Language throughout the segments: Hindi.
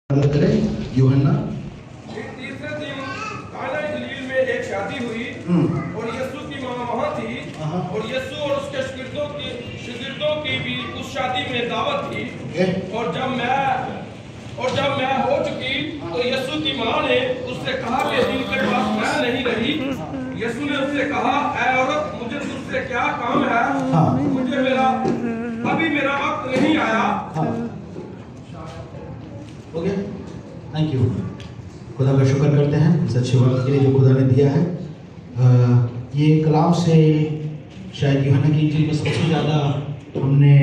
करें यूहन्ना। तीसरे दिन काना गलील में एक शादी हुई और यीशु की मां वहां थी और यीशु और उसके शागिर्दों की भी उस शादी में दावत थी। और जब मैं हो चुकी तो यीशु की मां ने उससे कहा कि जिनके पास मैं नहीं रही। यीशु ने उससे कहा, ऐ औरत, मुझे तुझसे क्या काम है? अभी मेरा वक्त नहीं आया। Okay, thank you. खुदा का शुक्र करते हैं इस अच्छे वक्त के लिए जो खुदा ने दिया है। ये कलाम से शायद यूहन्ना की इंजील में सबसे ज़्यादा हमने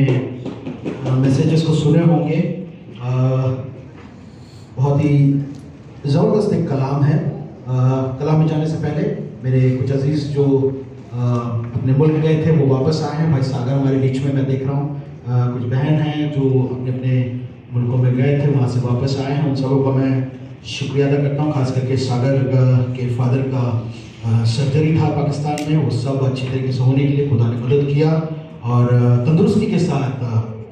मैसेजेस को सुने होंगे। बहुत ही ज़बरदस्त एक कलाम है। कलाम में जाने से पहले मेरे कुछ अजीज़ जो अपने मुल्क गए थे वो वापस आए हैं। भाई सागर हमारे बीच में मैं देख रहा हूँ। कुछ बहन हैं जो अपने मुल्कों में गए थे, वहाँ से वापस आए हैं। उन सबों का मैं शुक्रिया अदा करता हूँ। खास करके सागर के फादर का सर्जरी था पाकिस्तान में, वो सब अच्छी तरीके से होने के लिए खुदा ने मदद किया और तंदुरुस्ती के साथ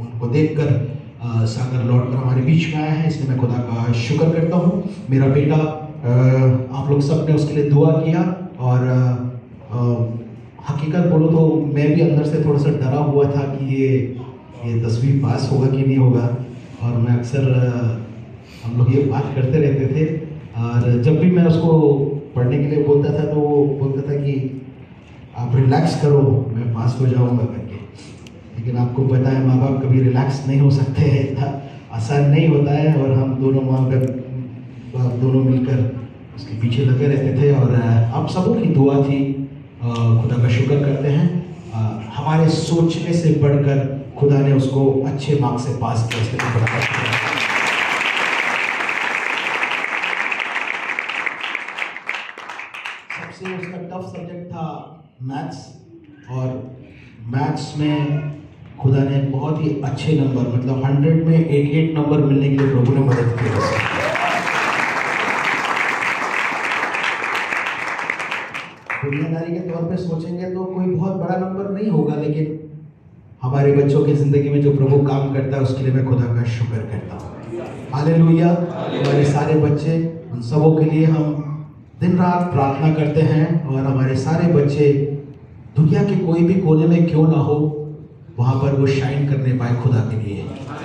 उनको देखकर सागर लौट कर हमारे बीच में आया है, इसलिए मैं खुदा का शुक्र करता हूँ। मेरा बेटा, आप लोग सब ने उसके लिए दुआ किया और हकीकत बोलो तो मैं भी अंदर से थोड़ा सा डरा हुआ था कि ये 10वीं पास होगा कि नहीं होगा। और मैं अक्सर हम लोग ये बात करते रहते थे और जब भी मैं उसको पढ़ने के लिए बोलता था तो वो बोलता था कि आप रिलैक्स करो, मैं पास हो जाऊंगा करके। लेकिन आपको पता है माँ बाप कभी रिलैक्स नहीं हो सकते हैं, इतना आसान नहीं होता है। और हम दोनों माँ बाप दोनों मिलकर उसके पीछे लगे रहते थे और आप सबों की दुआ थी। खुदा का शुक्र करते हैं। हमारे सोचने से बढ़कर खुदा ने उसको अच्छे मार्क्स से पास किया, इसलिए खुदा का शुक्र। सबसे उसका टफ सब्जेक्ट था मैथ्स और मैथ्स में खुदा ने बहुत ही अच्छे नंबर, मतलब 100 में 88 नंबर मिलने के लिए प्रभु ने मदद की। दुनियादारी के तौर पे सोचेंगे तो कोई बहुत बड़ा नंबर नहीं होगा, लेकिन हमारे बच्चों की ज़िंदगी में जो प्रभु काम करता है उसके लिए मैं खुदा का शुक्र करता हूँ। हालेलुया। हमारे सारे बच्चे, उन सबों के लिए हम दिन रात प्रार्थना करते हैं और हमारे सारे बच्चे दुनिया के कोई भी कोने में क्यों ना हो, वहाँ पर वो शाइन करने पाए खुदा के लिए,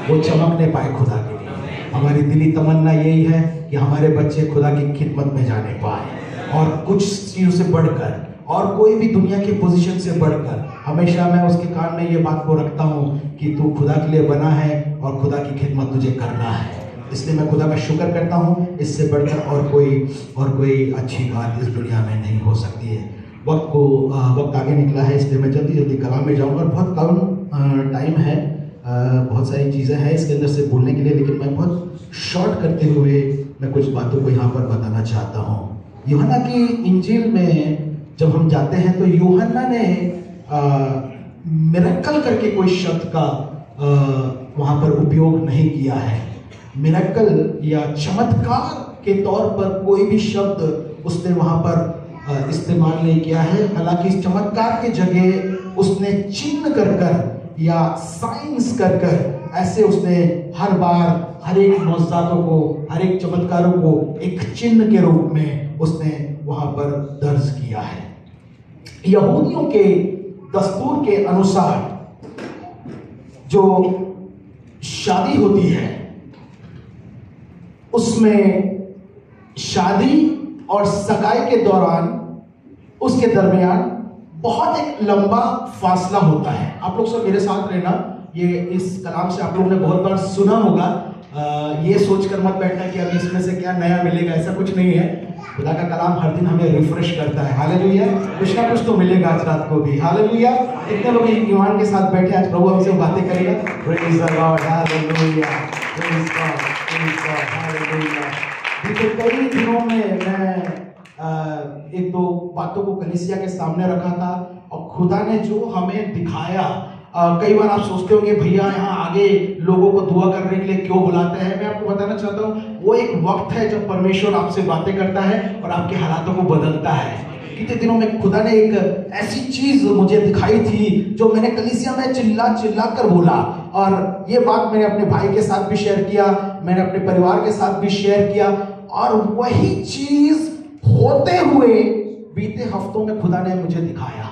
वो चमकने पाए खुदा के लिए। हमारी दिली तमन्ना यही है कि हमारे बच्चे खुदा की खिदमत में जाने पाए और कुछ चीज़ों से बढ़कर और कोई भी दुनिया की पोजीशन से बढ़कर। हमेशा मैं उसके कान में ये बात को रखता हूँ कि तू खुदा के लिए बना है और खुदा की खिदमत तुझे करना है। इसलिए मैं खुदा का शुक्र करता हूँ। इससे बढ़कर और कोई अच्छी बात इस दुनिया में नहीं हो सकती है। वक्त आगे निकला है, इसलिए मैं जल्दी कलाम में जाऊँगा। बहुत कम टाइम है, बहुत सारी चीज़ें हैं इसके अंदर से बोलने के लिए, लेकिन मैं बहुत शॉर्ट करते हुए मैं कुछ बातों को यहाँ पर बताना चाहता हूँ। यूहन्ना की इंजील में जब हम जाते हैं तो यूहन्ना ने मिरेकल करके कोई शब्द का वहाँ पर उपयोग नहीं किया है। मिरेकल या चमत्कार के तौर पर कोई भी शब्द उसने वहाँ पर इस्तेमाल नहीं किया है। हालांकि इस चमत्कार के जगह उसने चिन्ह कर या साइंस कर ऐसे उसने हर बार हर एक मौजूदातों को, हर एक चमत्कारों को एक चिन्ह के रूप में उसने वहाँ पर दर्ज किया है। यहूदियों के दस्तूर के अनुसार जो शादी होती है उसमें शादी और सगाई के दौरान उसके दरमियान बहुत एक लंबा फासला होता है। आप लोग सब मेरे साथ रहना। ये इस कलाम से आप लोगों ने बहुत बार सुना होगा। ये सोचकर मत बैठना कि अभी इसमें से क्या नया मिलेगा, ऐसा कुछ नहीं है। खुदा का कलाम हर दिन हमें रिफ्रेश करता है। हालेलुया। कुछ ना कुछ तो मिलेगा आज रात को भी। हालेलुया। कितने लोग ईमान के साथ बैठे, आज प्रभु हमसे बातें करेगा। Praise the Lord. Hallelujah. Praise God. Praise God. Hallelujah. देखिए, कई दिनों में मैं एक दो बातों को कलीसिया के सामने रखा था और खुदा ने जो हमें दिखाया, कई बार आप सोचते होंगे भैया यहाँ आगे लोगों को दुआ करने के लिए क्यों बुलाते हैं। मैं आपको बताना चाहता हूँ, वो एक वक्त है जब परमेश्वर आपसे बातें करता है और आपके हालातों को बदलता है। बीते दिनों में खुदा ने एक ऐसी चीज मुझे दिखाई थी जो मैंने कलीसिया में चिल्ला कर बोला, और ये बात मैंने अपने भाई के साथ भी शेयर किया। मैंने अपने परिवार के साथ भी शेयर किया, और वही चीज होते हुए बीते हफ्तों में खुदा ने मुझे दिखाया,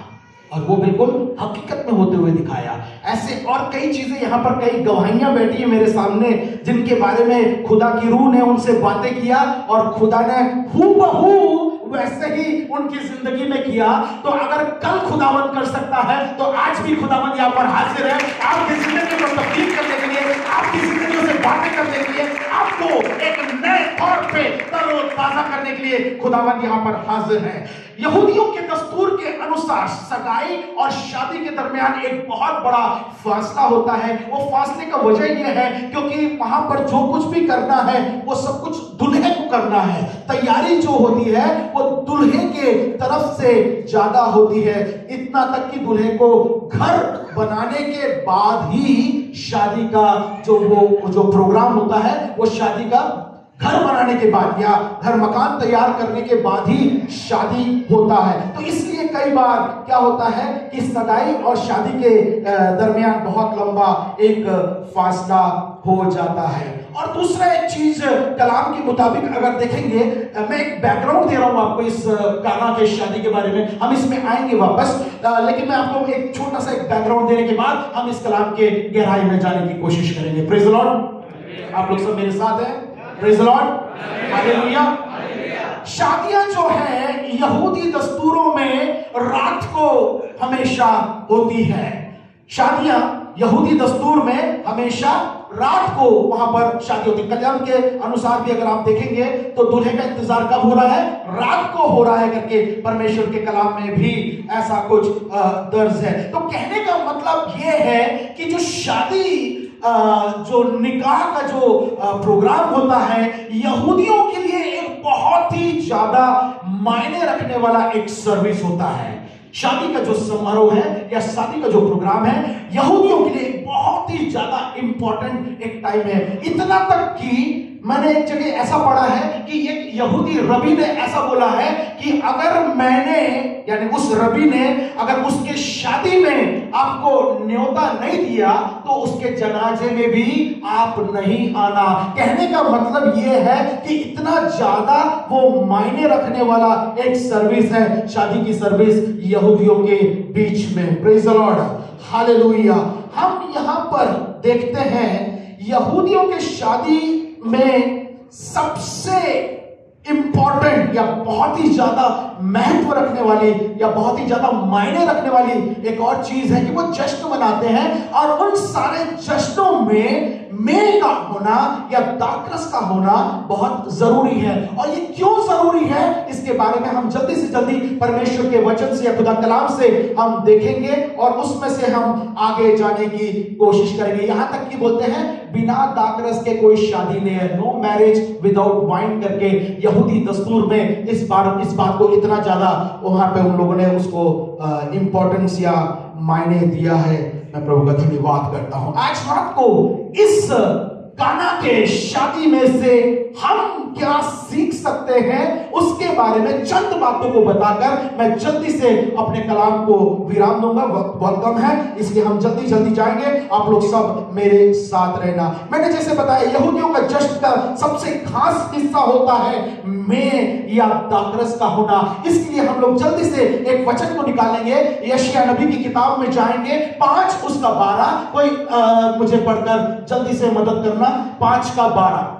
और वो बिल्कुल हकीकत में होते हुए दिखाया। ऐसे और कई चीजें, यहाँ पर कई गवाहियां बैठी हैं मेरे सामने, जिनके बारे में खुदा की रूह ने उनसे बातें किया, और खुदा ने हूबहू वैसे ही उनकी जिंदगी में किया। तो अगर कल खुदावन कर सकता है, तो आज भी खुदावन यहाँ पर हाजिर है, आपकी जिंदगी को तब्दील करने के लिए, आपकी जिंदगियों से बातें करने के लिए, आपको एक नए तौर पे तरोताजा करने के लिए खुदावन यहाँ पर हाजिर है। यहूदियों के दस्तूर के अनुसार सगाई और शादी के दरमियान एक बहुत बड़ा फासला होता है। वो फासले का वजह यह है क्योंकि वहां पर जो कुछ भी करना है वो सब कुछ दूल्हे को करना है। तैयारी जो होती है वो दूल्हे के तरफ से ज्यादा होती है, इतना तक कि दूल्हे को घर बनाने के बाद ही शादी का जो प्रोग्राम होता है, वो शादी का घर बनाने के बाद या घर मकान तैयार करने के बाद ही शादी होता है। तो इसलिए कई बार क्या होता है कि सगाई और शादी के दरमियान बहुत लंबा एक फासला हो जाता है। और दूसरा एक चीज कलाम के मुताबिक अगर देखेंगे, मैं एक बैकग्राउंड दे रहा हूं आपको इस काना के शादी के बारे में, हम इसमें आएंगे वापस, लेकिन मैं आपको एक छोटा सा एक बैकग्राउंड देने के बाद हम इस कलाम के गहराई में जाने की कोशिश करेंगे। Praise the Lord. आप लोग सब मेरे साथ हैं? Praise the Lord. हालेलुया। शादियां जो है यहूदी दस्तूरों में रात को हमेशा होती है। शादियां यहूदी दस्तूर में हमेशा रात को वहां पर शादी होती है। कल्याण के अनुसार भी अगर आप देखेंगे तो दूल्हे का इंतजार कब हो रहा है? रात को हो रहा है करके परमेश्वर के कलाम में भी ऐसा कुछ दर्ज है। तो कहने का मतलब यह है कि जो शादी जो निकाह का जो प्रोग्राम होता है, यहूदियों के लिए एक बहुत ही ज्यादा मायने रखने वाला एक सर्विस होता है। शादी का जो समारोह है या शादी का जो प्रोग्राम है, यहूदियों के लिए बहुत ही ज्यादा इंपॉर्टेंट एक टाइम है। इतना तक कि मैंने एक जगह ऐसा पढ़ा है कि एक यहूदी रबी ने ऐसा बोला है कि अगर मैंने, यानी उस रबी ने अगर उसके शादी में आपको न्योता नहीं दिया तो उसके जनाजे में भी आप नहीं आना। कहने का मतलब यह है कि इतना ज्यादा वो मायने रखने वाला एक सर्विस है शादी की सर्विस यहूदियों के बीच में। Praise the Lord. हालेलुया। हम यहां पर देखते हैं यहूदियों के शादी में सबसे इंपॉर्टेंट या बहुत ही ज्यादा महत्व रखने वाली या बहुत ही ज्यादा मायने रखने वाली एक और चीज है कि वो जश्न मनाते हैं, और उन सारे जश्नों में मेल का होना या दाखरस का होना बहुत जरूरी है। और ये क्यों जरूरी है, इसके बारे में हम जल्दी से जल्दी परमेश्वर के वचन से या खुदा कलाम से हम देखेंगे और उसमें से हम आगे जाने की कोशिश करेंगे। यहां तक कि बोलते हैं बिना दाखरस के कोई शादी नहीं है, नो मैरिज विदाउट वाइन करके यहूदी दस्तूर में इस बात को इतना ज्यादा वहां पे उन लोगों ने उसको इंपॉर्टेंस या मायने दिया है। मैं प्रभु का धन्यवाद करता हूं। आज रात को इस काना के शादी में से हम क्या सीख सकते हैं उसके बारे में चंद बातों को बताकर मैं जल्दी से अपने कलाम को विराम दूंगा। वक्त बहुत कम है, इसलिए हम जल्दी जल्दी जाएंगे। आप लोग सब मेरे साथ रहना। मैंने जैसे बताया यहूदियों का जश्न का सबसे खास हिस्सा होता है मेल या दाखरस का होना। इसलिए हम लोग जल्दी से एक वचन को निकालेंगे, यशायाह नबी की किताब में जाएंगे 5 उसका 12। कोई मुझे पढ़कर जल्दी से मदद करना। 5 का 12।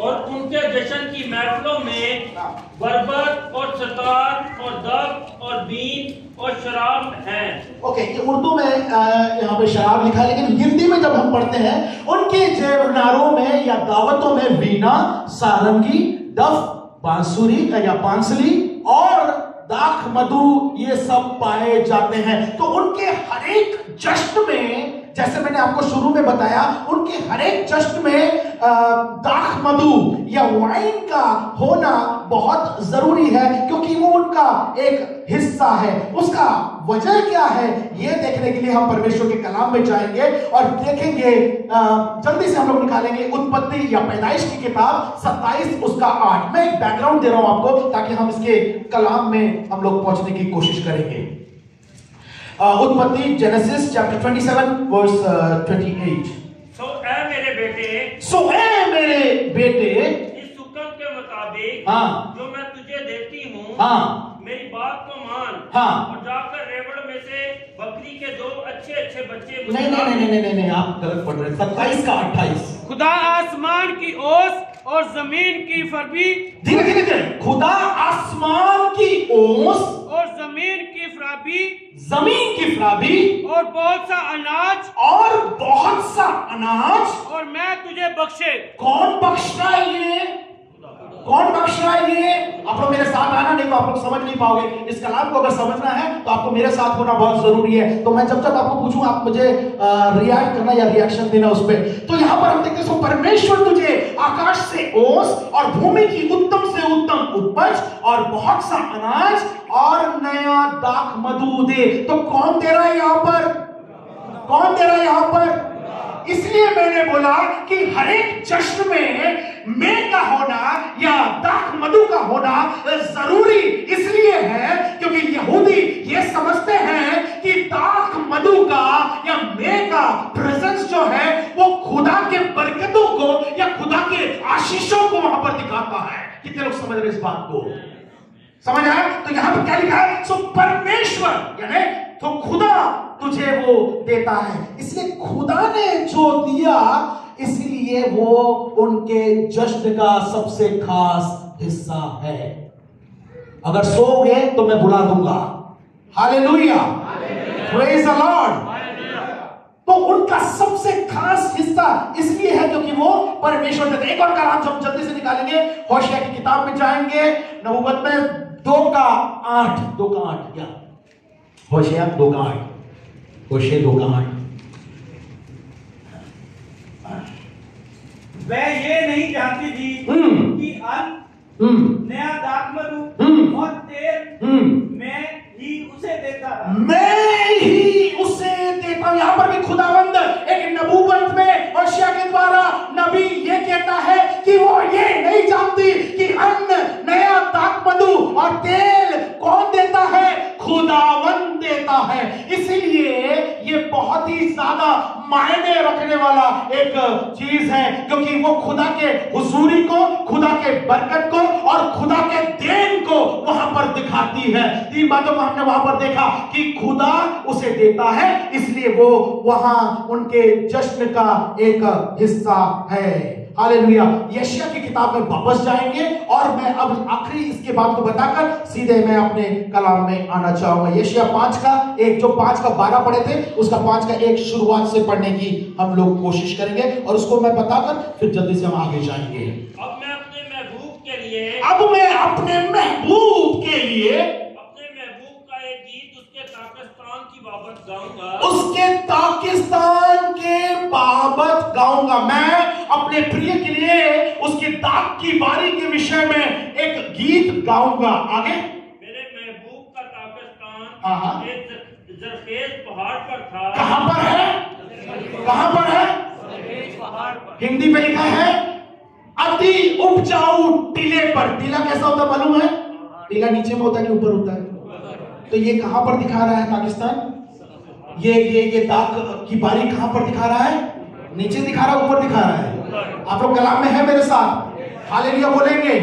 और उनके जश्न की महफिलों में बरबत और सतार और दफ और बीन और शराब है। ओके, ये उर्दू में यहाँ पे शराब लिखा है, लेकिन हिंदी में जब हम पढ़ते हैं उनके जेवनारों में या दावतों में वीणा, सारंगी, दफ, बांसुरी या बांसुरी और दाख मधु ये सब पाए जाते हैं। तो उनके हर एक जश्न में, जैसे मैंने आपको शुरू में बताया, उनके हर एक जश्न में दाख मधु या वाइन का होना बहुत जरूरी है, क्योंकि वो उनका एक हिस्सा है। उसका वजह क्या है ये देखने के लिए हम परमेश्वर के कलाम में जाएंगे और देखेंगे। जल्दी से हम लोग निकालेंगे उत्पत्ति या पैदाइश की किताब 27 उसका 8। मैं एक बैकग्राउंड दे रहा हूं आपको ताकि हम इसके कलाम में हम लोग पहुंचने की कोशिश करेंगे। उत्पत्ति, Genesis chapter 27 verse 28. So सो ए मेरे बेटे, इस हुक्म के मुताबिक हाँ, जो मैं तुझे देती हूँ, हाँ, मेरी बात को मान, हाँ, और जाकर रेवड़ में से बकरी के 2 अच्छे बच्चे नहीं नहीं नहीं नहीं नहीं नहीं, आप गलत पढ़ रहे हैं। 27 का 28, खुदा आसमान की ओस और जमीन की फरबी, धीरे धीरे धीरे, खुदा आसमान की ओस और जमीन की फराबी, जमीन की फराबी और बहुत सा अनाज, और बहुत सा अनाज, और मैं तुझे बख्शे। कौन बख्श रहा है ये? कौन बख्श रहा है ये? आप लोग मेरे साथ आना, नहीं तो आप लोग समझ नहीं पाओगे। इस कलाम को अगर समझना है तो आपको मेरे साथ होना बहुत जरूरी है। तो मैं जब जब आपको पूछूं, आप मुझे रिएक्ट करना या रिएक्शन देना उस पर। तो यहां पर हम देखते हैं, परमेश्वर तुझे आकाश से ओस और भूमि की उत्तम से उत्तम उपज और बहुत सा अनाज और नया दाख मधु दे। तो कौन दे रहा है यहां पर? कौन दे रहा है यहां पर? इसलिए मैंने बोला कि हर एक जश्न में मेह का होना या दाख मधु का होना जरूरी इसलिए है क्योंकि यहूदी ये समझते हैं कि दाख मधु का या मेह का प्रेजेंस जो है वो खुदा के बरकतों को या खुदा के आशीषों को वहां पर दिखाता है। कितने लोग समझ रहे इस बात को? समझ आया? तो यहां पर क्या लिखा है? सो परमेश्वर यानी तो खुदा तुझे वो देता है। इसलिए खुदा ने जो दिया इसलिए वो उनके जश्न का सबसे खास हिस्सा है। अगर सोओगे तो मैं बुला दूंगा। Hallelujah, praise the Lord. तो उनका सबसे खास हिस्सा इसलिए है क्योंकि वो परमेश्वर देते। एक और कलाम हम जल्दी से निकालेंगे, होशिया की किताब में जाएंगे, नबूवत में 2 का 8 क्या? होशिया 2 का 8, होशिया 2 का 8। वह ये नहीं जानती थी कि अन्न, नया दाख मधु और तेल मैं ही उसे देता था। मैं ही उसे देता हूं। यहां पर भी खुदावंद एक नबूवत में होशिया के द्वारा नबी ये कहता है कि वो ये नहीं जानती कि अन्न, नया दाख मधु और तेल कौन देता है? खुदावंद देता है। इसीलिए ये बहुत ही ज्यादा मायने रखने वाला एक चीज है क्योंकि वो खुदा के हुजूरी को, खुदा के बरकत को और खुदा के देन को वहां पर दिखाती है। 3 बातों को हमने वहां पर देखा कि खुदा उसे देता है इसलिए वो वहां उनके जश्न का एक हिस्सा है। हालेलुया। यशायाह की किताब में वापस जाएंगे और मैं अब आखिरी इसके बात को बताकर सीधे मैं अपने कलाम में आना चाहूंगा। यशायाह 5 का 1, जो 5 का 12 पढ़े थे उसका 5 का 1 शुरुआत से पढ़ने की हम लोग कोशिश करेंगे और उसको मैं बताकर फिर जल्दी से हम आगे जाएंगे। अब मैं अपने महबूब के लिए अपने महबूब का एक गीत उसके ताकिस्तान की बाबत गाऊंगा। उसके ताकिस्तान के बाबत गाऊंगा। मैं अपने प्रिय के लिए उसकी दाग की बारी के विषय में एक गीत गाऊंगा। आगे, मेरे महबूब का ताकिस्तान एक जरखेज पहाड़ पर था। कहां पर है? कहां पर है? पहाड़ पर। हिंदी में लिखा है अति उपजाऊ टीले पर। टीला कैसा होता मालूम है? टीला नीचे में होता है कि ऊपर होता है? तो ये कहां पर दिखा रहा है पाकिस्तान? ये दाग की बारी कहां पर दिखा रहा है? नीचे दिखा रहा है, ऊपर दिखा रहा है? आप लोग कलाम में है मेरे साथ? हालेलुया बोलेंगे,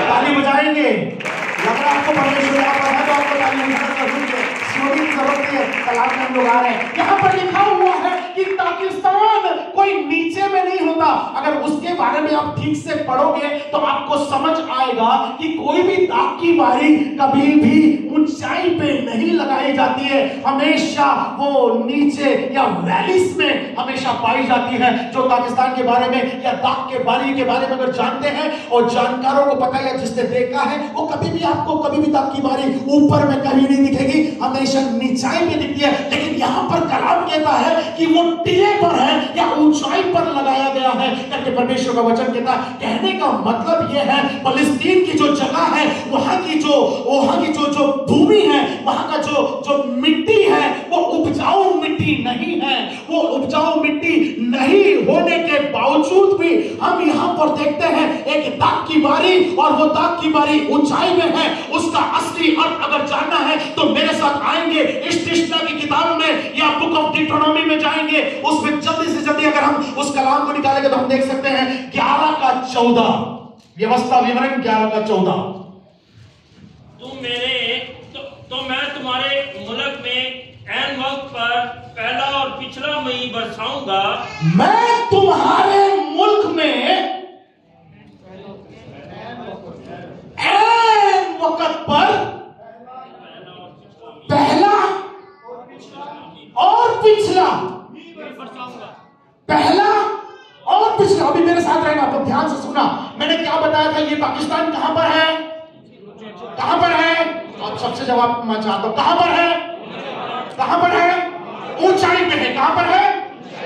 ताली बजाएंगे। लग रहा है आपको परमेश्वर यहाँ पर है तो आपको ताली बजाना जरूरी है। स्लोरी की जरूरत है। कलाम में हम लोग आ रहे हैं। यहाँ पर लिखा हुआ है कि पाकिस्तान कोई नीचे में नहीं होता। अगर उसके बारे में आप ठीक से पढ़ोगे तो आपको समझ आएगा कि कोई भी दाग की बारी कभी भी ऊंचाई पे नहीं लगाई जाती है, हमेशा वो नीचे या वैलीज में हमेशा पाई जाती है। जो पाकिस्तान के बारे में या दाग के बारी के बारे में अगर जानते हैं और जानकारों को पता है, जिसने देखा है, वो कभी भी आपको कभी भी दाग की बारी ऊपर में कभी नहीं दिखेगी, हमेशा नीचाई में दिखती है। लेकिन यहां पर कलाम कहता है कि वो टीले पर है या ऊंचाई पर लगाया गया है करके परमेश्वर का वचन कहता है। कहने का मतलब यह है फलस्तीन की जो जगह है, वहां की जो भूमि है, वहां का जो मिट्टी है वो उपजाऊ मिट्टी नहीं है। वो उपजाऊ मिट्टी नहीं होने के बावजूद भी हम यहां पर देखते हैं एक दाग की बारी, और वो दाग की बारी ऊंचाई में है। उसका असली अर्थ अगर जानना है तो मेरे साथ आएंगे इष्टिष्ठा की किताब में या बुक ऑफ डिट्रोनॉमी में जाएंगे। उसमें जल्दी से जल्दी अगर हम उस कलाम को निकालेंगे तो हम देख सकते हैं 11 का 14, व्यवस्था विवरण 11 का 14। तो मैं तुम्हारे मुल्क में ऐन वक्त पर पहला और पिछला मई बरसाऊंगा। मैं तुम्हारे मुल्क में ऐन वक्त पर पहला और पिछला, पहला और पिछला। अभी मेरे साथ रहना, तो ध्यान से सुना। मैंने क्या बताया था? ये पाकिस्तान कहां पर है? कहां पर है? आप सबसे जवाब मैं चाहता हूं, कहां पर है? कहां पर है? ऊंचाई पे है। कहां पर है?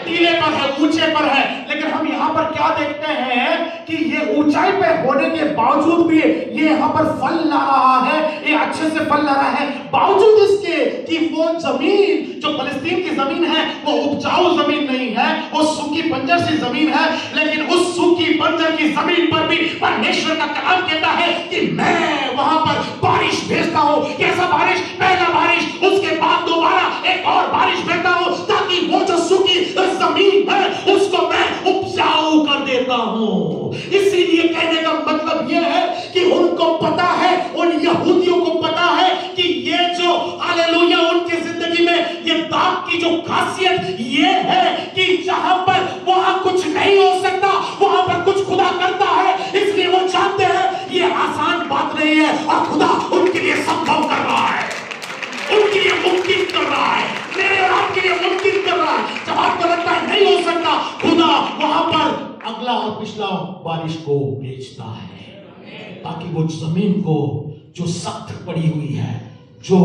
टीले पर है, ऊंचे पर है। लेकिन हम यहां पर क्या देखते हैं कि ये ऊंचाई पे होने के बावजूद भी ये यहां पर फल ला रहा है, ये अच्छे से फल ला रहा है, बावजूद इसके कि वो जमीन जो फलस्तीन की जमीन है वो उपजाऊ जमीन नहीं है, वो सूखी बंजर सी जमीन है। लेकिन उस सूखी बंजर की जमीन पर भी परमेश्वर का कलाम कहता है कि मैं वहां पर बारिश भेजता हूं। कैसा बारिश? पहला बारिश, उसके बाद दोबारा एक और बारिश भेजता हूं, ताकि वो जो सूखी जमीन है उसको मैं उपजाऊ कर देता हूं। इसीलिए कहने का मतलब यह है कि उनको पता है, उन यहूदियों को पता है कि ये जो हालेलुया उनकी जिंदगी में ये दाग की जो खासियत ये है कि जहां पर वहां कुछ नहीं हो सकता वहां पर कुछ खुदा करता है। इसलिए वो जानते हैं ये आसान बात नहीं है और खुदा उनके लिए संभव कर रहा है, उनके लिए मुमकिन कर रहा है, मेरे और आपके लिए मुमकिन कर रहा है। जब आपको लगता है नहीं हो सकता, खुदा वहां पर अगला और पिछला बारिश को भेजता है, ताकि वो जमीन को जो सख्त पड़ी हुई है, जो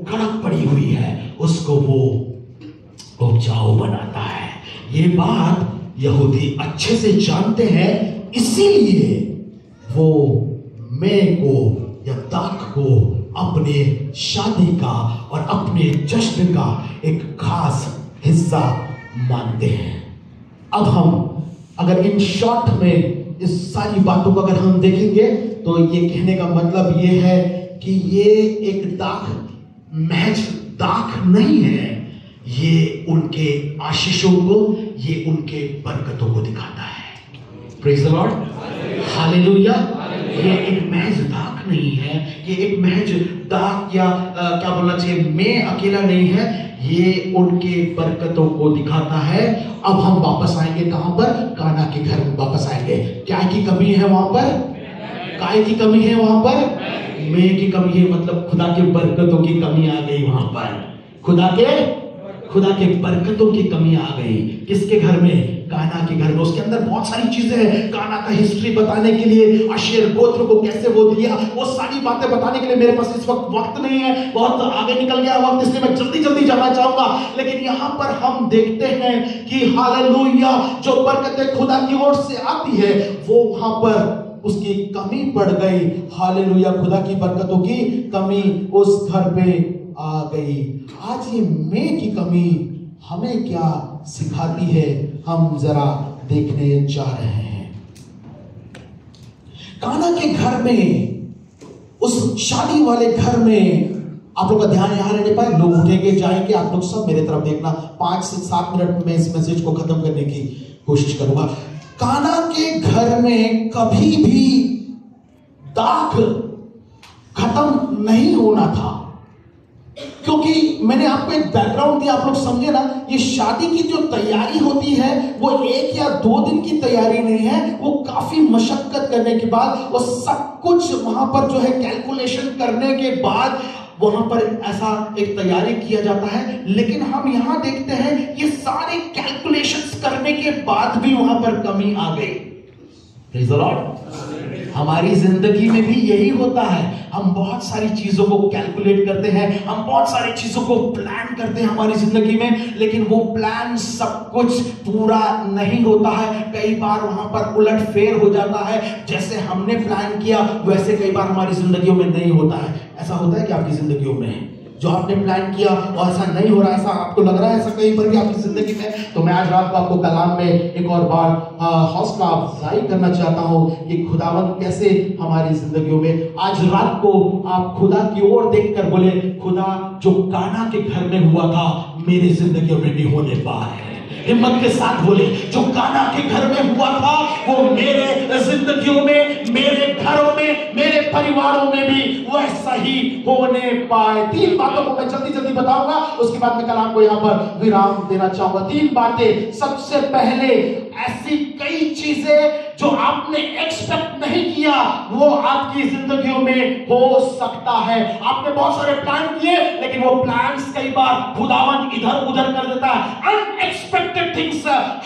कड़क पड़ी हुई है, उसको वो उपजाऊ बनाता है। ये बात यहूदी अच्छे से जानते हैं, इसीलिए वो मैं को या दाख को अपने शादी का और अपने जश्न का एक खास हिस्सा मानते हैं। अब हम अगर इन शॉर्ट में इस सारी बातों को अगर हम देखेंगे तो ये कहने का मतलब ये है कि ये एक दाख महज दाख नहीं है, ये उनके आशीषों को, ये उनके बरकतों को दिखाता है। Praise the Lord, hallelujah. ये एक महज दाख नहीं है, ये एक महज दाख या क्या बोलना चाहिए, मैं अकेला नहीं है, ये उनके बरकतों को दिखाता है। अब हम वापस आएंगे कहां पर? काना के घर में वापस आएंगे। क्या की कमी है वहां पर? काय की कमी है वहां पर? मैं की कमी है, मतलब खुदा के बरकतों की कमी आ गई वहां पर। खुदा के बरकतों की कमी आ गई। किसके घर में? काना के घर में। उसके अंदर बहुत सारी चीजें हैं। काना का हिस्ट्री बताने के लिए, आशेर गोत्र को कैसे वो दिया, वो सारी बातें बताने के लिए मेरे पास इस वक्त नहीं है, बहुत आगे निकल गया वक्त, इसलिए मैं जल्दी जल्दी जाना चाहूंगा। लेकिन यहां पर हम देखते हैं कि हालेलुया जो बरकतें खुदा की ओर से आती है वो वहां पर उसकी कमी पड़ गई। हालेलुया, खुदा की बरकतों की कमी उस घर पे आ गई। आज ये मैं की कमी हमें क्या सिखाती है, हम जरा देखने जा रहे हैं। काना के घर में, उस शादी वाले घर में, आप लोग का ध्यान यहां रहने पाए, लोग उठेंगे जाएंगे, आप लोग सब मेरे तरफ देखना। 5 से 7 मिनट में इस मैसेज को खत्म करने की कोशिश करूंगा। काना के घर में कभी भी दाख खत्म नहीं होना था, क्योंकि मैंने आपको एक बैकग्राउंड दिया, आप लोग समझे ना। ये शादी की जो तैयारी होती है वो 1 या 2 दिन की तैयारी नहीं है, वो काफी मशक्कत करने के बाद, वो सब कुछ वहां पर जो है कैलकुलेशन करने के बाद वहां पर ऐसा एक तैयारी किया जाता है। लेकिन हम यहां देखते हैं ये सारे कैलकुलेशंस करने के बाद भी वहां पर कमी आ गई। Praise the Lord. हमारी जिंदगी में भी यही होता है, हम बहुत सारी चीजों को कैलकुलेट करते हैं, हम बहुत सारी चीजों को प्लान करते हैं हमारी जिंदगी में, लेकिन वो प्लान सब कुछ पूरा नहीं होता है। कई बार वहां पर उलट फेर हो जाता है, जैसे हमने प्लान किया वैसे कई बार हमारी जिंदगियों में नहीं होता है। ऐसा होता है कि आपकी जिंदगियों में जो आपने प्लान किया और ऐसा नहीं हो रहा, ऐसा आपको लग रहा है ऐसा कहीं पर भी आपकी जिंदगी में, तो मैं आज रात को आपको कलाम में एक और बार हौसला अफजाई करना चाहता हूं कि खुदावंद कैसे हमारी जिंदगियों में, आज रात को आप खुदा की ओर देखकर बोले, खुदा जो काना के घर में हुआ था मेरी जिंदगियों में नहीं होने पाया है। हिम्मत के साथ बोले, जो काना के घर में हुआ था वो मेरे जिंदगियों में, मेरे घरों में, मेरे परिवारों में भी वैसा ही होने पाए। 3 बातों को मैं जल्दी जल्दी बताऊंगा, उसके बाद मैं कलाम को यहां पर विराम देना चाहूंगा। 3 बातें। सबसे पहले, ऐसी कई चीजें जो आपने एक्सपेक्ट नहीं किया वो आपकी जिंदगियों में हो सकता है। आपने बहुत सारे प्लान किए लेकिन वो प्लान्स कई बार खुदावन इधर उधर कर देता है। Unexpected things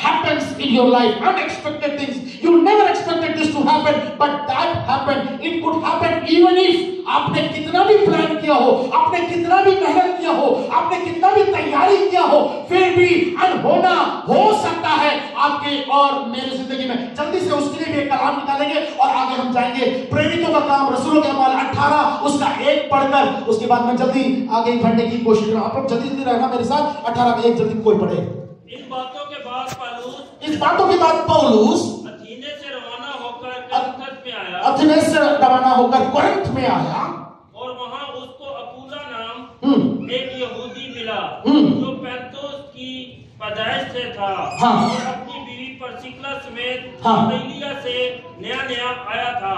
happens in your life, unexpected things, you never expected this to happen but that happened. It could happen even if आपने कितना भी प्लान किया हो, आपने कितना भी मेहनत किया हो, आपने कितना भी तैयारी किया हो, फिर भी अनहोना हो सकता है आपके और मेरे जिंदगी में। जल्दी से उसके लिए भी एक कलाम निकालेंगे और आगे हम जाएंगे। प्रेरितों का काम रसूलों के अमाल 18 उसका 1 पढ़कर उसके बाद मैं जल्दी आगे बढ़ने की कोशिश करूंगा। आप लोग जल्दी जल्दी रहना मेरे साथ। 18 का 1 जल्दी कोई पढ़े। इन बातों के बाद पौलुस अथेने से रवाना होकर कोरिन्थ में आया, अथेने से रवाना होकर कोरिन्थ में आया और वहां उसको अपूला नाम एक यहूदी मिला जो पेंतोस की पैदाइश से था और अपनी बीवी परसिक्ला समेत गलीलिया से नया आया था,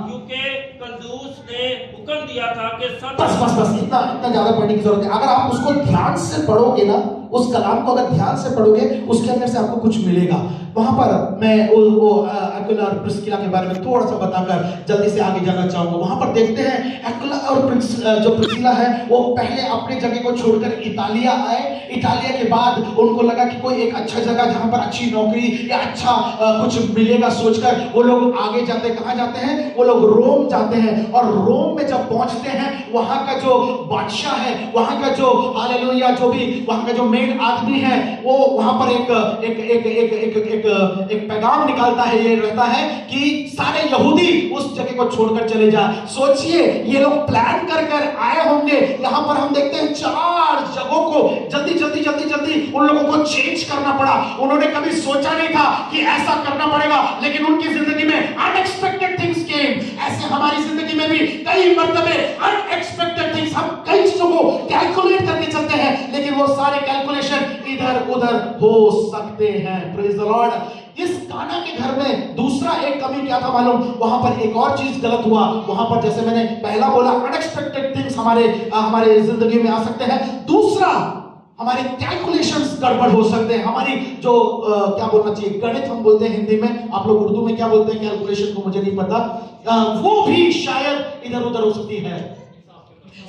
क्योंकि कलदूस ने हुक्म दिया था कि सब बस इतना ज्यादा पढ़ने की जरूरत है। अगर आप उसको ध्यान से पढ़ोगे ना, उस कलाम को अगर ध्यान से पढ़ोगे, उसके अंदर से आपको कुछ मिलेगा। वहां पर मैं अक्विला और प्रिस्किला के बारे में थोड़ा सा बताकर जल्दी से आगे जाना चाहूंगा। वहां पर देखते हैं अक्विला और जो प्रिस्किला है वो पहले अपने जगह को छोड़कर इतालिया आए। इतालिया के बाद उनको लगा कि कोई एक अच्छा जगह जहां पर अच्छी नौकरी या अच्छा कुछ मिलेगा सोचकर वो लोग आगे जाते हैं। कहां जाते हैं? वो लोग रोम जाते हैं। और रोम में जब पहुंचते हैं, वहां का जो बादशाह है, वहां का जो हालेलुया जो भी वहां का जो मेन आदमी है, वो वहां पर एक पैगाम निकालता है। ये रहता है कि सारे यहूदी उस जगह को छोड़कर चले जाए। सोचिए, ये लोग प्लान कर आए होंगे। यहां पर हम देखते हैं 4 जगहों को जल्दी उन लोगों को चेंज करना पड़ा। उन्होंने कभी सोचा नहीं था कि ऐसा करना पड़ेगा, लेकिन उनकी जिंदगी में अनएक्सपेक्टेड थिंग्स केम। ऐसे हमारी जिंदगी में भी कई मर्तबे अनएक्सपेक्टेड थिंग्स, हम कई चीजों को कैलकुलेट करके चलते हैं, लेकिन वो सारे कैलकुलेशन इधर उधर हो सकते हैं। Praise the Lord. इस काना के घर में दूसरा एक कमी क्या था मालूम? वहां पर एक और चीज गलत हुआ। वहां पर जैसे मैंने पहला बोला, अनएक्सपेक्टेड थिंग्स हमारे जिंदगी में आ सकते हैं। दूसरा, हमारे कैलकुलेशंस गड़बड़ हो सकते हैं। हमारी जो क्या बोलना चाहिए, गणित हम बोलते हैं हिंदी में, आप लोग उर्दू में क्या बोलते हैं कैलकुलेशन को मुझे नहीं पता, वो भी शायद इधर उधर हो सकती है।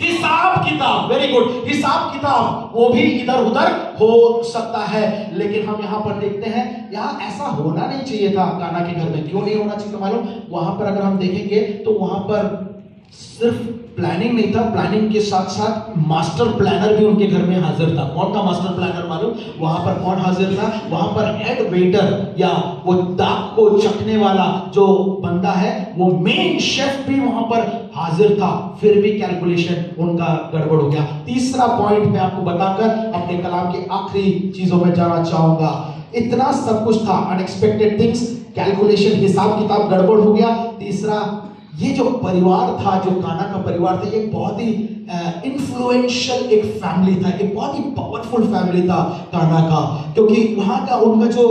हिसाब किताब, वेरी गुड, हिसाब किताब वो भी इधर उधर हो सकता है। लेकिन हम यहां पर देखते हैं, यहां ऐसा होना नहीं चाहिए था काना के घर में। क्यों नहीं होना चाहिए मालूम? वहां पर अगर हम देखेंगे तो वहां पर सिर्फ प्लानिंग नहीं था, प्लानिंग के साथ साथ मास्टर प्लानर भी उनके घर में हाजिर था। कौन था मास्टर प्लानर मालूम? वहां पर कौन हाजिर था? वहां पर हेड वेटर या वो दाग को चखने वाला जो बंदा है, वो मेन शेफ भी वहां पर हाजिर था। फिर भी कैलकुलेशन उनका गड़बड़ हो गया। तीसरा पॉइंट मैं आपको बताकर अपने कलाम के आखिरी चीजों में जाना चाहूंगा। इतना सब कुछ था, अनएक्सपेक्टेड थिंग्स, कैलकुलेशन, हिसाब किताब गड़बड़ हो गया। तीसरा, ये जो परिवार था, जो काना का परिवार था, ये बहुत ही इन्फ्लुएंशियल एक फैमिली था, एक बहुत ही पावरफुल फैमिली था काना का। क्योंकि वहां का उनका जो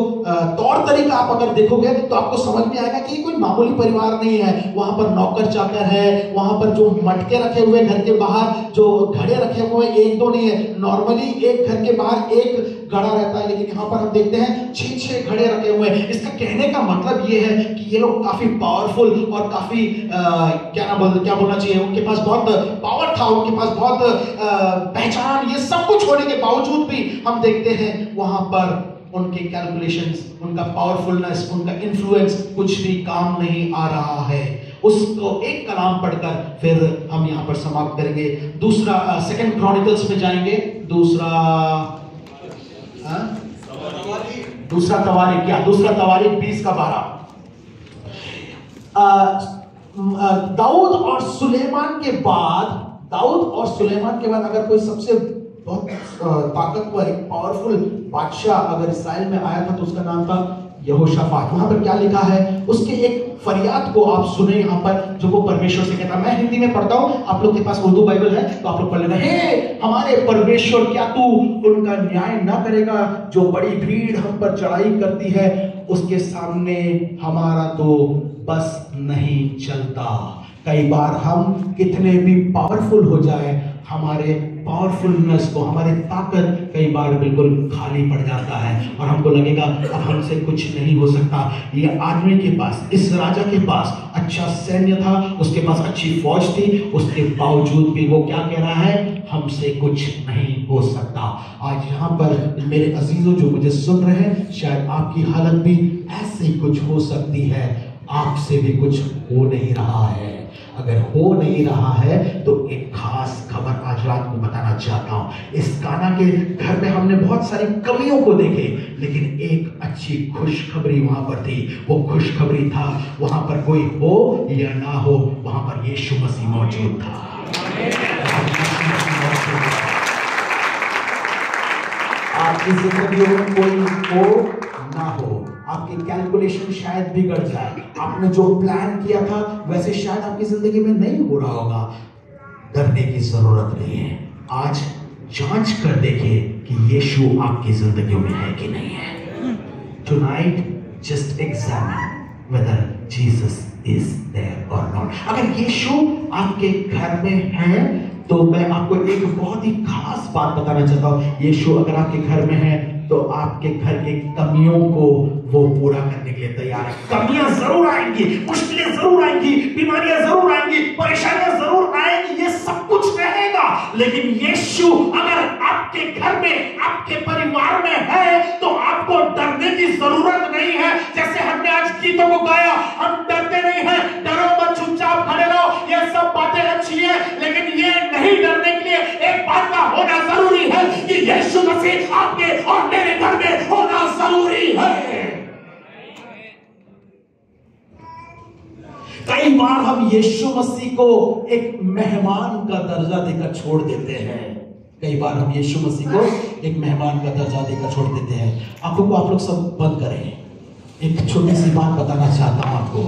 तौर तरीका आप अगर देखोगे तो आपको समझ में आएगा कि कोई मामूली परिवार नहीं है। वहां पर नौकर चाकर है, वहां पर जो मटके रखे हुए घर के बाहर, जो घड़े रखे हुए एक दो नहीं है, नॉर्मली एक घर के बाहर एक घड़ा रहता है, लेकिन यहाँ पर हम देखते हैं 6 घड़े रखे हुए हैं। इसका कहने का मतलब ये है कि ये लोग काफी पावरफुल और काफी क्या बोलना चाहिए, उनके पास बहुत पावर था, उनके पास बहुत पहचान, ये सब कुछ होने के बावजूद भी हम देखते हैं वहां पर उनके कैलकुलेशंस, उनका पावरफुलनेस, उनका इन्फ्लुएंस कुछ भी काम नहीं आ रहा है। उसको एक कलाम पढ़कर फिर हम यहाँ पर समाप्त करेंगे। दूसरा 2 क्रॉनिकल्स में जाएंगे। दूसरा तवारीख 20:12। दाऊद और सुलेमान के बाद दाऊद और सुलेमान के बाद अगर कोई सबसे बहुत ताकतवर, एक पावरफुल बादशाह अगर इस्राएल में आया था तो उसका नाम था यहोशाफात। वहां पर क्या लिखा है, उसके एक फरियाद को आप सुने यहाँ पर, जो वो परमेश्वर से कहता। मैं हिंदी में पढ़ता हूँ, आप लोग के पास उर्दू बाइबल है तो आप लोग पढ़ लेना। हे हमारे परमेश्वर, क्या तू उनका न्याय ना करेगा जो बड़ी भीड़ हम पर चढ़ाई करती है? उसके सामने हमारा तो बस नहीं चलता। कई बार हम कितने भी पावरफुल हो जाए, हमारे पावरफुलनेस को, हमारे ताकत कई बार बिल्कुल खाली पड़ जाता है और हमको लगेगा अब हमसे कुछ नहीं हो सकता। ये आदमी के पास, इस राजा के पास अच्छा सैन्य था, उसके पास अच्छी फौज थी, उसके बावजूद भी वो क्या कह रहा है, हमसे कुछ नहीं हो सकता। आज यहाँ पर मेरे अजीजों जो मुझे सुन रहे हैं, शायद आपकी हालत भी ऐसे ही कुछ हो सकती है, आपसे भी कुछ हो नहीं रहा है। अगर हो नहीं रहा है तो एक खास खबर आज रात को बताना चाहता हूं। इस काना के घर में हमने बहुत सारी कमियों को देखे, लेकिन एक अच्छी खुशखबरी वहां पर थी। वो खुशखबरी था, वहां पर कोई हो या ना हो, वहां पर यीशु मसीह मौजूद था। आपकी जिंदगी में कोई हो ना हो, आपके कैलकुलेशन शायद बिगड़ जाए, आपने जो प्लान किया था वैसे शायद आपकी जिंदगी में नहीं हो रहा होगा, डरने की जरूरत नहीं है। आज जांच कर देखिए कि यीशु आपकी जिंदगी में है कि नहीं है। Tonight just examine whether Jesus is there or not। अगर यीशु आपके घर में है तो मैं आपको एक बहुत ही खास बात बताना चाहता हूँ। यीशु अगर आपके घर में है तो आपके घर की कमियों को वो पूरा करने के लिए तैयार है। कमियां जरूर आएंगी, मुश्किलें जरूर आएंगी, बीमारियां जरूर आएंगी, परेशानियां जरूर आएंगी, ये सब कुछ रहेगा, लेकिन यीशु अगर आपके घर में, आपके परिवार में है तो आपको डरने की जरूरत नहीं है। जैसे हमने आज गीतों को गाया, हम डरते नहीं हैं, डरो मत, चुपचाप खड़े रहो, ये सब बातें अच्छी है, लेकिन ये नहीं डरने के लिए एक बात का होना जरूरी है कि यीशु मसीह आपके और मेरे घर में होना जरूरी है। कई बार हम यीशु मसीह को एक मेहमान का दर्जा देकर छोड़ देते हैं। कई बार हम यीशु मसीह को एक मेहमान का दर्जा देकर छोड़ देते हैं। आप लोग सब बंद करें, एक छोटी सी बात बताना चाहता हूं आपको।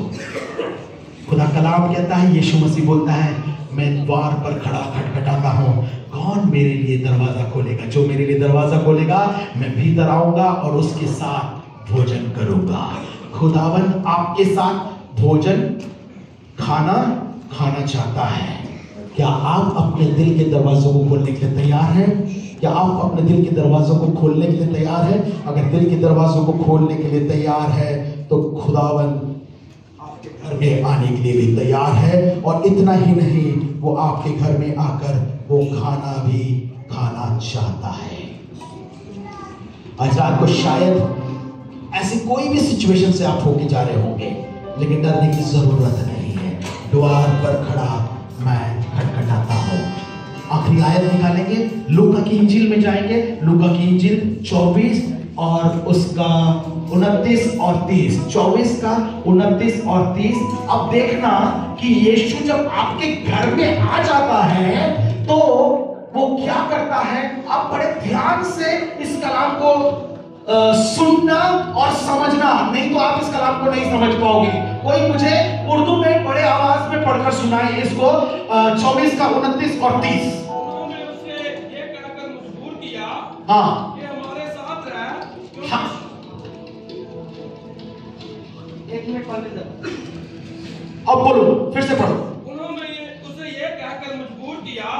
खुदा कलाम कहता है, यीशु मसीह बोलता है, मैं द्वार पर खड़ा खटखटाता हूं, कौन मेरे लिए दरवाजा खोलेगा? जो मेरे लिए दरवाजा खोलेगा मैं भीतर आऊंगा और उसके साथ भोजन करूंगा। खुदावन आपके साथ भोजन खाना चाहता है। क्या आप अपने दिल के दरवाजों को खोलने के लिए तैयार हैं? क्या आप अपने दिल के दरवाजों को खोलने के लिए तैयार हैं? अगर दिल के दरवाजों को खोलने के लिए तैयार है तो खुदावन आपके घर में आने के लिए भी तैयार है, और इतना ही नहीं, वो आपके घर में आकर वो खाना भी खाना चाहता है। आज रात को शायद ऐसी कोई भी सिचुएशन से आप होके जा रहे होंगे, लेकिन डरने की जरूरत नहीं है। द्वार पर खड़ा मैं खटखटाता हूं। आखिरी आयत निकालेंगे, लूका की इंजील में जाएंगे, लूका की इंजील 24 और उसका 29 और 30। 24 का 29 और 30। अब देखना कि यीशु जब आपके घर में आ जाता है तो वो क्या करता है। आप बड़े ध्यान से इस कलाम को सुनना और समझना, नहीं तो आप इस कलाम को नहीं समझ पाओगे। कोई मुझे उर्दू में बड़े आवाज में पढ़कर सुनाए इसको, 24 का 29 और 30। उन्होंने उसे ये कहकर मजबूर किया, हाँ, कि हमारे साथ रह। हाँ। एक मिनट पहले अब बोलो, फिर से पढ़ो। उन्होंने उसे ये कहकर मजबूर किया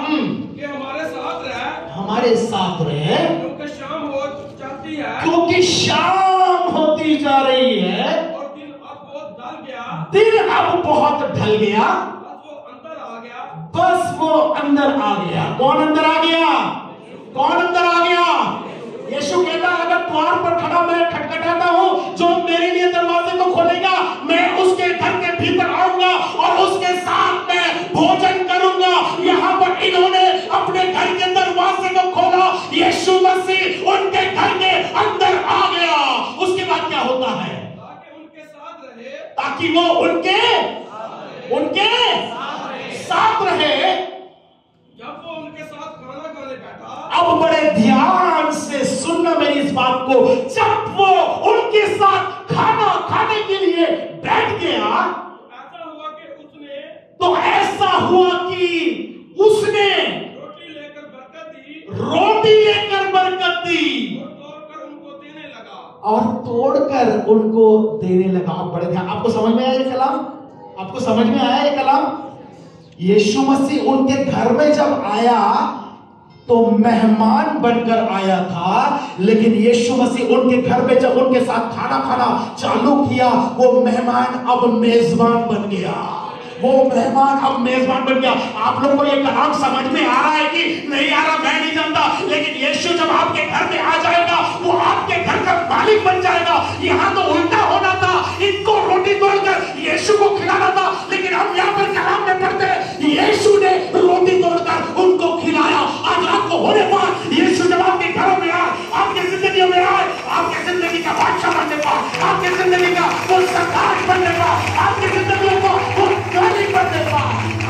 कि हमारे साथ रह, हमारे साथ रहे, क्योंकि शाम हो जाती है, क्योंकि शाम होती जा रही है और दिन अब बहुत ढल गया। दिन अब बहुत ढल गया, बस वो अंदर आ गया। बस वो अंदर आ गया। कौन अंदर आ गया? कौन अंदर आ गया? यीशु कहता है, अगर द्वार पर खड़ा मैं खटखटाता हूं, जो मेरे लिए दरवाजे को खोलेगा, मैं उसके घर के भीतर आऊंगा और उसके साथ में भोजन करूंगा। यहाँ पर इन्होंने अपने घर के दरवाजे को खोला, यीशु मसीह उनके घर के अंदर आ गया। उसके बाद क्या होता है? ताकि उनके साथ रहे, ताकि वो उनके साथ रहे। को जब वो उनके साथ खाना खाने के लिए बैठ गया तो ऐसा हुआ कि उसने रोटी लेकर बरकत दी और तोड़कर उनको देने लगा। आप बड़े ध्यान, आपको समझ में आया ये कलाम? आपको समझ में आया ये कलाम? यीशु मसीह उनके घर में जब आया तो मेहमान बनकर आया था, लेकिन यीशु मसीह उनके घर में जब उनके साथ खाना खाना चालू किया, वो मेहमान अब मेजबान बन गया। वो मेहमान अब मेजबान बन गया। आप लोगों को ये कलाम समझ में आ रहा है कि नहीं आ रहा मैं नहीं जानता, लेकिन यीशु जब आपके घर में आ जाएगा वो आपके घर का मालिक बन जाएगा। यहाँ तो उल्टा होना था, इनको रोटी तोड़कर यीशु को खिलाना था, लेकिन हम यहाँ पर कलाम में पढ़ते हैं यीशु ने रोटी तोड़कर उनको खिलाया। आज रात को होने पर यीशु जब आपके घरों में आए, आपकी जिंदगी में आए, आपकी जिंदगी का बादशाह बनने पर, आपकी जिंदगी का वो सरदार बनने पर, आपकी जिंदगी को वो मालिक बनने पर,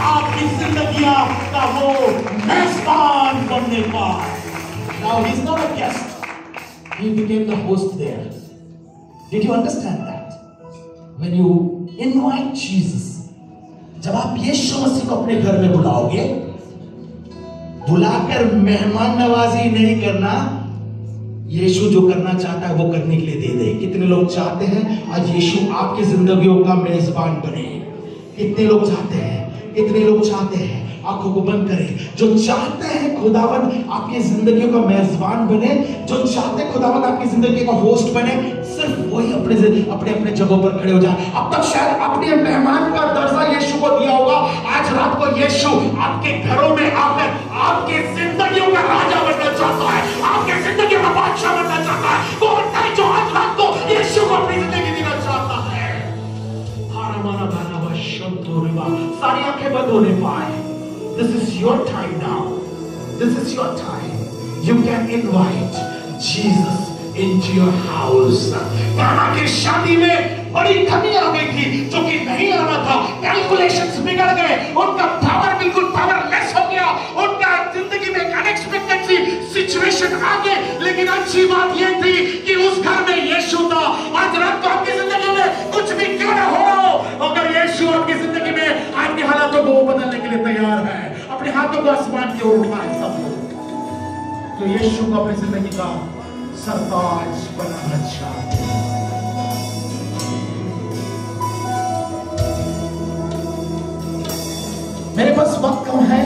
आपकी जिंदगी का वो मेजबान बनने पर। Now he's not a guest, he became the host there. Did you understand that? When you invite Jesus, जब आप यीशु मसीह को अपने घर में बुलाओगे, बुलाकर मेहमान नवाजी नहीं करना, यीशु जो करना चाहता है वो करने के लिए दे दे। कितने लोग चाहते हैं आज यीशु आपकी जिंदगियों का मेजबान बने? कितने लोग चाहते हैं? कितने लोग चाहते हैं? आंखों को बंद करें। जो चाहते हैं खुदावंद आपकी जिंदगियों का मेजबान बने, जो चाहते हैं खुदावंद आपकी जिंदगी का होस्ट बने, सिर्फ वही अपने अपने जगहों पर खड़े हो जाए। अब तक शायद अपने मेहमान का दर्जा यीशु को दिया होगा, आज रात को यीशु आपके घरों में आकर आपकी जिंदगियों का राजा बनना चाहता है, आपकी जिंदगी का बादशाह बनना चाहता है। कौन है जो आज रात को यीशु को अपनी जिंदगी देना चाहता है? सारी आंखें बंद होने पाए। This is your time now. This is your time. You can invite Jesus into your house. काना की शादी में बड़ी कमी आ गई थी, जो कि नहीं आना था। कैलकुलेशंस बिगड़ गए, उनका पावर बिल्कुल पावरलेस हो गया, उनका जिंदगी में अनएक्सपेक्टेड सी सिचुएशन आ गई। लेकिन अच्छी बात यह थी कि उस घर में यीशु था। आज रात को आपकी जिंदगी में कुछ भी क्यों ना हो, अगर यीशु आपकी जिंदगी में आपकी हालातों को बदलने के लिए तैयार है, अपने हाथों को आसमान की ओर उठाएं सब लोग, तो यीशु को अपनी जिंदगी का सरताज बनाना चाहते हैं। मेरे पास वक्त कम है,